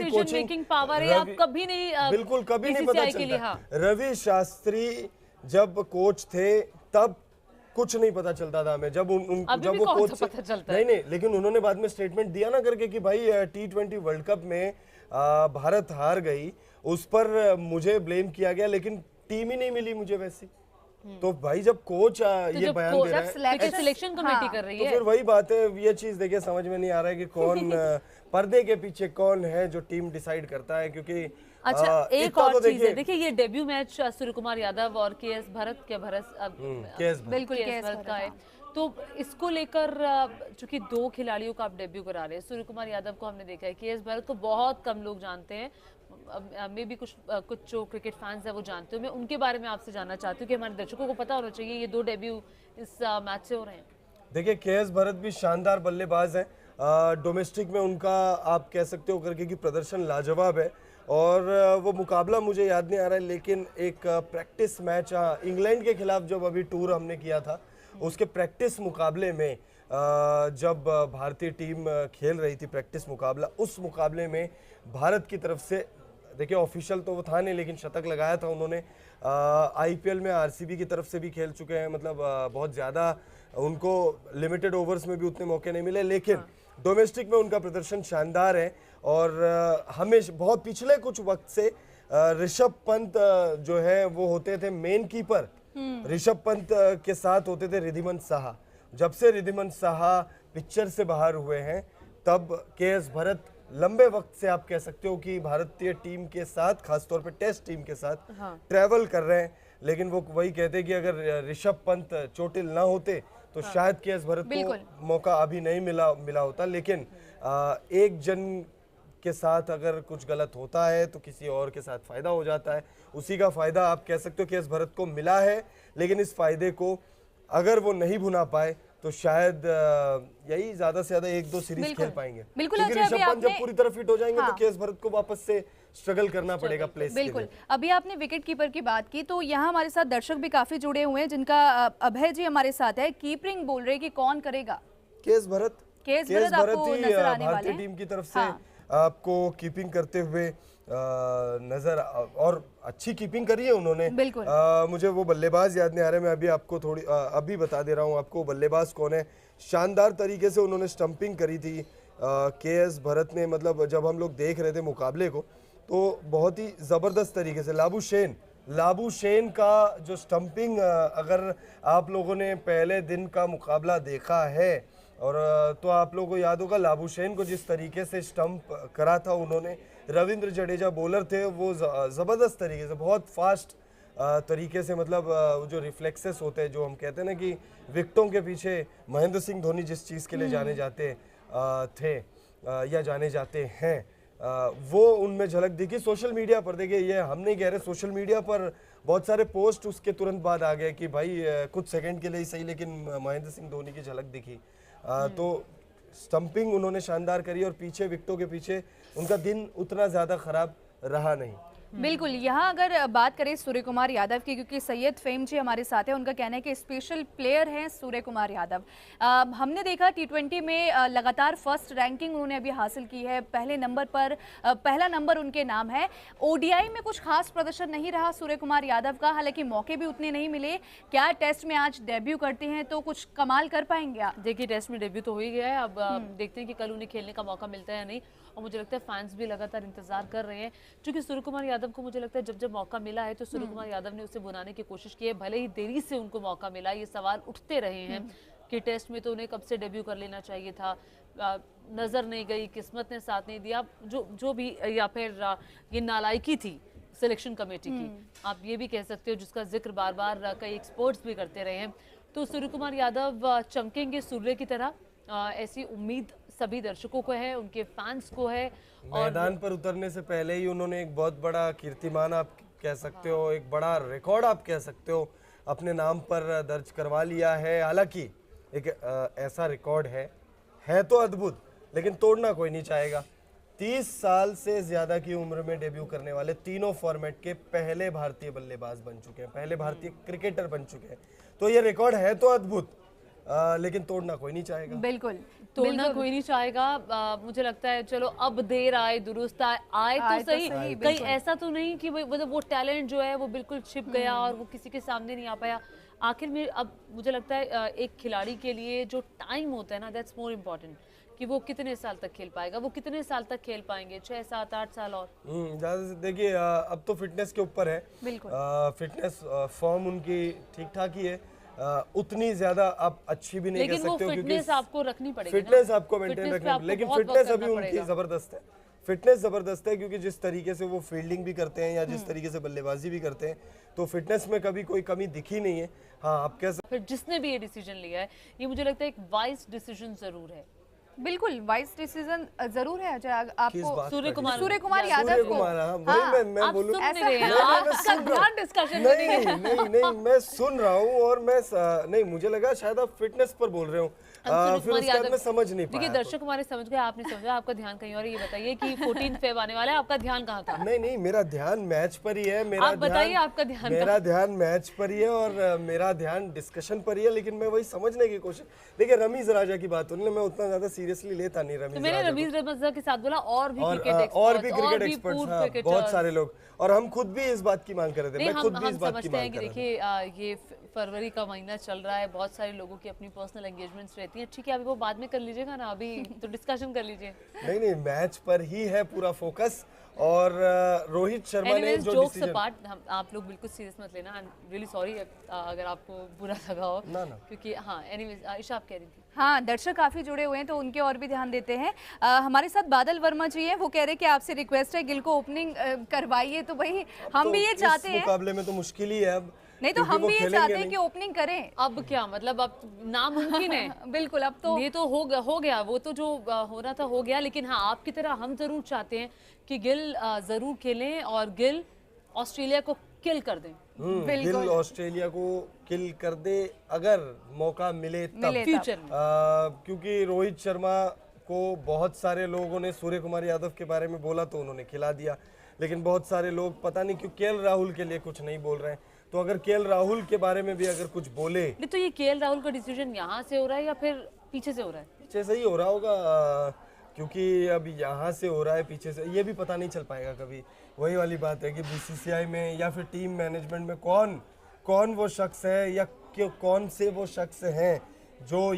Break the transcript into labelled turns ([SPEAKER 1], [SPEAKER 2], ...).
[SPEAKER 1] Shastri coaching power है, आप कभी नहीं
[SPEAKER 2] बिल्कुल कभी नहीं पता चलता। रवि शास्त्री जब कोच थे तब कुछ नहीं पता चलता था हमें, जब जब वो कोच नहीं, लेकिन उन्होंने बाद में स्टेटमेंट दिया ना करके कि भाई T20 वर्ल्ड कप में भारत हार गई, उस पर मुझे ब्लेम किया गया, लेकिन टीम ही नहीं मिली मुझे वैसी। तो भाई जब कोच ये बयान दे रहा है,
[SPEAKER 1] सिलेक्शन कमेटी कर रही है,
[SPEAKER 2] तो फिर वही बात है, ये चीज देखिए समझ में नहीं आ रहा है कि कौन पर्दे के पीछे कौन है जो टीम डिसाइड करता है, क्योंकि
[SPEAKER 1] अच्छा एक और चीज है, देखिए ये डेब्यू मैच सूर्य कुमार यादव और केएस भरत बिल्कुल केएस भरत का है, तो इसको लेकर चूंकि दो खिलाड़ियों का आप डेब्यू करा रहे हैं, सूर्य कुमार यादव को हमने देखा है, केएस भरत को बहुत कम लोग जानते हैं, मे भी कुछ जो क्रिकेट फैंस है वो जानते हो। मैं उनके बारे में आपसे जानना चाहती हूँ कि हमारे दर्शकों को पता होना चाहिए ये दो डेब्यू इस मैच से हो रहे हैं।
[SPEAKER 2] देखिए केएस भरत भी शानदार बल्लेबाज हैं, डोमेस्टिक में उनका आप कह सकते हो करके कि प्रदर्शन लाजवाब है, और वो मुकाबला मुझे याद नहीं आ रहा है, लेकिन एक प्रैक्टिस मैच इंग्लैंड के खिलाफ जब अभी टूर हमने किया था, उसके प्रैक्टिस मुकाबले में जब भारतीय टीम खेल रही थी प्रैक्टिस मुकाबला, उस मुकाबले में भारत की तरफ से, देखिए ऑफिशियल तो वो था नहीं, लेकिन शतक लगाया था उन्होंने। आईपीएल में आरसीबी की तरफ से भी खेल चुके हैं, मतलब बहुत ज़्यादा उनको लिमिटेड ओवर्स में भी उतने मौके नहीं मिले, लेकिन डोमेस्टिक में उनका प्रदर्शन शानदार है। और हमेशा बहुत पिछले कुछ वक्त से ऋषभ पंत जो है वो होते थे मेन कीपर, ऋषभ पंत के साथ होते थे रिद्धिमान साहा। जब से रिद्धिमान साहा पिक्चर से बाहर हुए हैं, तब केएस भरत लंबे वक्त से आप कह सकते हो कि भारतीय टीम के साथ, खासतौर पे टेस्ट टीम के साथ ट्रैवल कर रहे हैं, लेकिन वो वही कहते हैं कि अगर ऋषभ पंत चोटिल ना होते तो शायद केएस भरत को मौका अभी नहीं मिला होता। लेकिन एक जन के साथ अगर कुछ गलत होता है तो किसी और के साथ फायदा हो जाता है, उसी का फायदा आप कह सकते हो केएस भरत को मिला है, लेकिन इस फायदे को अगर वो नहीं भुना पाए तो शायद यही ज्यादा से ज्यादा एक दो सीरीज खेल पाएंगे।
[SPEAKER 1] बिल्कुल,
[SPEAKER 2] ऋषभ पंत जब पूरी तरह फिट हो जाएंगे तो केएस भरत को वापस से स्ट्रगल करना पड़ेगा प्लेस के लिए।
[SPEAKER 3] बिल्कुल, अभी आपने विकेट कीपर की बात की, तो यहाँ हमारे साथ दर्शक भी काफी जुड़े हुए हैं, जिनका अभय जी हमारे साथ है। कीपिंग बोल रहे कि कौन करेगा?
[SPEAKER 2] केएस भरत
[SPEAKER 3] आपको नजर आने वाले
[SPEAKER 2] भारतीय टीम की तरफ से आपको कीपिंग करते हुए नजर, और अच्छी कीपिंग करी है उन्होंने। मुझे वो बल्लेबाज याद नहीं आ रहे, मैं अभी आपको अभी बता दे रहा हूँ आपको बल्लेबाज कौन है। शानदार तरीके से उन्होंने स्टंपिंग करी थी केएस भरत ने, मतलब जब हम लोग देख रहे थे मुकाबले को तो बहुत ही ज़बरदस्त तरीके से लाबू शेन का जो स्टंपिंग, अगर आप लोगों ने पहले दिन का मुकाबला देखा है और तो आप लोगों को याद होगा लाबुशेन को जिस तरीके से स्टंप करा था उन्होंने। रविंद्र जडेजा बॉलर थे, वो ज़बरदस्त तरीके से, बहुत फास्ट तरीके से, मतलब जो रिफ्लेक्सेस होते हैं, जो हम कहते हैं ना कि विकेटों के पीछे महेंद्र सिंह धोनी जिस चीज़ के लिए जाने जाते थे या जाने जाते हैं, वो उनमें झलक दिखी। सोशल मीडिया पर देखिए, ये हम नहीं कह रहे, सोशल मीडिया पर बहुत सारे पोस्ट उसके तुरंत बाद आ गए कि भाई कुछ सेकंड के लिए ही सही, लेकिन महेंद्र सिंह धोनी की झलक दिखी। तो स्टंपिंग उन्होंने शानदार करी और पीछे विकेटों के पीछे उनका दिन उतना ज़्यादा खराब रहा नहीं।
[SPEAKER 3] बिल्कुल, यहाँ अगर बात करें सूर्य कुमार यादव की, क्योंकि सैयद फेम जी हमारे साथ हैं, उनका कहना है कि स्पेशल प्लेयर हैं सूर्य कुमार यादव। हमने देखा T20 में लगातार फर्स्ट रैंकिंग उन्होंने अभी हासिल की है, पहले नंबर पर, पहला नंबर उनके नाम है। ओडीआई में कुछ खास प्रदर्शन नहीं रहा सूर्य कुमार यादव का, हालांकि मौके भी उतने नहीं मिले। क्या टेस्ट में आज डेब्यू करते हैं तो कुछ कमाल कर पाएंगे?
[SPEAKER 1] देखिए टेस्ट में डेब्यू तो हो ही गया है, अब देखते हैं कि कल उन्हें खेलने का मौका मिलता है या नहीं, और मुझे लगता है फैंस भी लगातार इंतजार कर रहे हैं, क्योंकि सूर्य कुमार यादव को मुझे लगता है जब मौका मिला है तो सूर्य कुमार यादव ने उसे बुलाने की कोशिश की है, भले ही देरी से उनको मौका मिला। ये सवाल उठते रहे हैं कि टेस्ट में तो उन्हें कब से डेब्यू कर लेना चाहिए था, नजर नहीं गई, किस्मत ने साथ नहीं दिया, जो भी, या फिर ये नालायकी थी सिलेक्शन कमेटी की, आप ये भी कह सकते हो, जिसका जिक्र बार बार कई एक्सपर्ट्स भी करते रहे हैं। तो सूर्य कुमार यादव चमकेंगे सूर्य की तरह, ऐसी उम्मीद सभी दर्शकों को है, उनके फैंस को है।
[SPEAKER 2] मैदान पर उतरने से पहले ही उन्होंने एक बहुत बड़ा कीर्तिमान आप कह सकते हो, एक बड़ा रिकॉर्ड आप कह सकते हो, अपने नाम पर दर्ज करवा लिया है। हालांकि एक ऐसा रिकॉर्ड है तो अद्भुत, लेकिन तोड़ना कोई नहीं चाहेगा। 30 साल से ज्यादा की उम्र में डेब्यू करने वाले तीनों फॉर्मेट के पहले भारतीय बल्लेबाज बन चुके हैं, पहले भारतीय क्रिकेटर बन चुके हैं, तो ये रिकॉर्ड है तो अद्भुत, लेकिन तोड़ना कोई नहीं चाहेगा।
[SPEAKER 3] बिल्कुल
[SPEAKER 1] तोड़ना कोई नहीं चाहेगा। मुझे लगता है चलो अब देर आए दुरुस्त आए तो सही, कहीं ऐसा तो नहीं कि मतलब वो टैलेंट जो है वो बिल्कुल छिप गया और वो किसी के सामने नहीं आ पाया। आखिर में अब मुझे लगता है एक खिलाड़ी के लिए जो टाइम होता है ना, दैट्स मोर इम्पोर्टेंट, कि वो कितने साल तक खेल पाएगा, वो कितने साल तक खेल पाएंगे, 6 7 8 साल और।
[SPEAKER 2] ज्यादा से देखिए अब तो फिटनेस के ऊपर है।
[SPEAKER 3] बिल्कुल।
[SPEAKER 2] फिटनेस फॉर्म उनकी ठीक ठाक ही है, उतनी ज्यादा आप अच्छी भी नहीं कह
[SPEAKER 1] लेकिन वो
[SPEAKER 2] सकते हो, क्योंकि
[SPEAKER 1] फिटनेस आपको रखनी पड़ेगी ना।
[SPEAKER 2] फिटनेस आपको मेंटेन
[SPEAKER 1] फिटनेस पे
[SPEAKER 2] रखना,
[SPEAKER 1] आपको
[SPEAKER 2] लेकिन
[SPEAKER 1] बहुत
[SPEAKER 2] फिटनेस
[SPEAKER 1] work
[SPEAKER 2] अभी
[SPEAKER 1] करना
[SPEAKER 2] उनकी
[SPEAKER 1] पड़ेगा।
[SPEAKER 2] जबरदस्त है। फिटनेस जबरदस्त है क्योंकि जिस तरीके से वो फील्डिंग भी करते हैं या जिस तरीके से बल्लेबाजी भी करते हैं, तो फिटनेस में कभी कोई कमी दिखी नहीं है। हाँ, आप कह सकते
[SPEAKER 1] फिर जिसने भी ये डिसीजन लिया है, ये मुझे लगता है एक वाइज डिसीजन जरूर है।
[SPEAKER 3] बिल्कुल वाइस डिसीजन जरूर है अजय आपको।
[SPEAKER 1] सूर्य कुमार
[SPEAKER 3] यादव को।
[SPEAKER 2] मैं
[SPEAKER 1] आप
[SPEAKER 2] बोलूं
[SPEAKER 1] सुन नहीं रहे हैं, आपका ध्यान डिस्कशन में नहीं है।
[SPEAKER 2] नहीं मैं सुन रहा हूँ और मैं नहीं, मुझे लगा शायद आप फिटनेस पर बोल रहे हो, फिर उसके बाद मैं समझ नहीं
[SPEAKER 1] देखिए
[SPEAKER 2] पाया।
[SPEAKER 1] दर्शक हमारे समझ गए, आपने समझा, आपका ध्यान कहीं और है। ये बताइए कि 14 फेब आने वाला है, आपका ध्यान कहाँ था?
[SPEAKER 2] नहीं मेरा ध्यान मैच पर ही है।
[SPEAKER 1] आप बताइए आपका ध्यान
[SPEAKER 2] मेरा ध्यान मैच पर ही है और मेरा ध्यान डिस्कशन पर ही है, लेकिन मैं वही समझने की कोशिश। देखिए रमीज राजा की बात होने, मैं उतना ज्यादा सीरियसली लेता नहीं
[SPEAKER 1] तो मैंने रमीज रजा के साथ बोला और भी क्रिकेट
[SPEAKER 2] और भी क्रिकेट एक्सपर्ट्स, बहुत सारे लोग, और हम खुद भी इस बात की मांग कर रहे थे। मैं खुद भी इस बात की मांग कर रहा था।
[SPEAKER 1] देखिए ये फरवरी का महीना चल रहा है, बहुत सारे लोगों की अपनी पर्सनल एंगेजमेंट्स रहती हैं। ठीक है, अभी वो बाद में कर लीजिएगा ना, अभी तो डिस्कशन कर लीजिए।
[SPEAKER 2] नहीं मैच पर ही है पूरा फोकस। और रोहित शर्मा ने जो
[SPEAKER 1] जोक्स
[SPEAKER 2] डिसीजन,
[SPEAKER 1] अपार्ट, आप लोग बिल्कुल सीरियस मत लेना। आई एम रियली सॉरी अगर आपको बुरा लगा हो,
[SPEAKER 2] ना
[SPEAKER 1] क्योंकि हाँ एनीवेज आयशा आप कह रही थी।
[SPEAKER 3] हाँ, दर्शक काफी जुड़े हुए हैं तो उनके और भी ध्यान देते हैं। हमारे साथ बादल वर्मा जी हैं, वो कह रहे हैं कि आपसे रिक्वेस्ट है गिल को ओपनिंग करवाइए। तो भाई हम भी ये चाहते हैं।
[SPEAKER 2] मुकाबले में तो मुश्किल ही है अब,
[SPEAKER 3] नहीं तो हम भी ये चाहते हैं कि ओपनिंग करें।
[SPEAKER 1] अब क्या मतलब, अब नामुमकिन है।
[SPEAKER 3] बिल्कुल, अब तो
[SPEAKER 1] ये तो हो गया, वो तो जो होना था हो गया। लेकिन हाँ, आपकी तरह हम जरूर चाहते हैं कि गिल जरूर खेलें और गिल ऑस्ट्रेलिया को किल कर दें।
[SPEAKER 2] गिल ऑस्ट्रेलिया को किल कर दे अगर मौका मिले तब
[SPEAKER 1] फ्यूचर में।
[SPEAKER 2] क्योंकि रोहित शर्मा को बहुत सारे लोगों ने सूर्य कुमार यादव के बारे में बोला तो उन्होंने खिला दिया, लेकिन बहुत सारे लोग पता नहीं क्यों केएल राहुल के लिए कुछ नहीं बोल रहे हैं। तो अगर केएल राहुल के बारे में भी अगर कुछ बोले,
[SPEAKER 1] तो ये केएल राहुल का डिसीजन यहाँ से हो रहा है या फिर पीछे से हो रहा है?
[SPEAKER 2] पीछे से ही हो रहा होगा, क्योंकि अब यहाँ से हो रहा है पीछे से, ये भी पता नहीं चल पाएगा कभी। वही वाली बात है कि बीसीसीआई में या फिर टीम मैनेजमेंट में कौन वो शख्स है या कौन से वो शख्स हैं जो